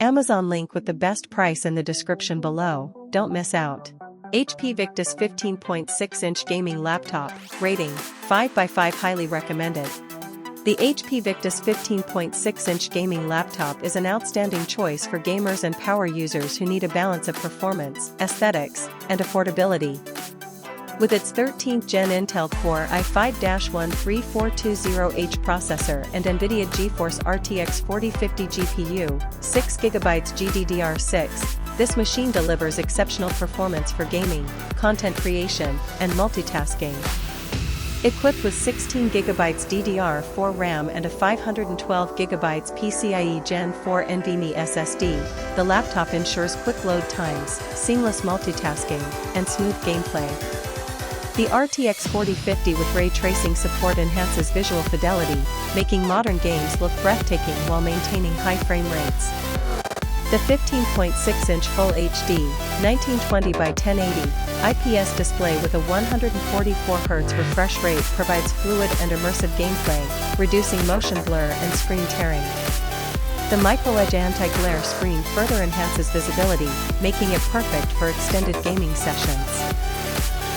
Amazon link with the best price in the description below, don't miss out. HP Victus 15.6-inch gaming laptop, rating, 5/5 highly recommended. The HP Victus 15.6-inch gaming laptop is an outstanding choice for gamers and power users who need a balance of performance, aesthetics, and affordability. With its 13th Gen Intel Core i5-13420H processor and NVIDIA GeForce RTX 4050 GPU, 6GB GDDR6, this machine delivers exceptional performance for gaming, content creation, and multitasking. Equipped with 16GB DDR4 RAM and a 512GB PCIe Gen 4 NVMe SSD, the laptop ensures quick load times, seamless multitasking, and smooth gameplay. The RTX 4050 with ray tracing support enhances visual fidelity, making modern games look breathtaking while maintaining high frame rates. The 15.6-inch Full HD, 1920x1080, IPS display with a 144Hz refresh rate provides fluid and immersive gameplay, reducing motion blur and screen tearing. The micro-edge anti-glare screen further enhances visibility, making it perfect for extended gaming sessions.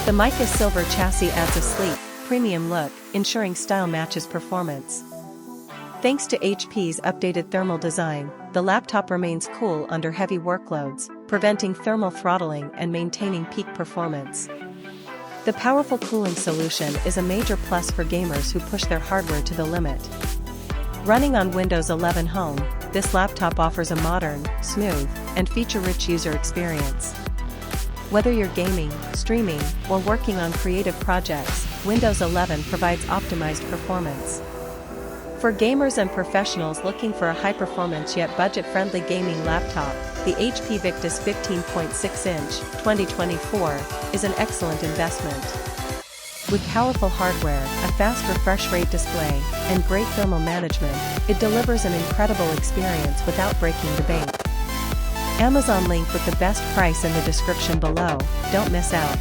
The mica silver chassis adds a sleek, premium look, ensuring style matches performance. Thanks to HP's updated thermal design, the laptop remains cool under heavy workloads, preventing thermal throttling and maintaining peak performance. The powerful cooling solution is a major plus for gamers who push their hardware to the limit. Running on Windows 11 Home, this laptop offers a modern, smooth, and feature-rich user experience. Whether you're gaming, streaming, or working on creative projects, Windows 11 provides optimized performance. For gamers and professionals looking for a high-performance yet budget-friendly gaming laptop, the HP Victus 15.6-inch 2024 is an excellent investment. With powerful hardware, a fast refresh rate display, and great thermal management, it delivers an incredible experience without breaking the bank. Amazon link with the best price in the description below, don't miss out.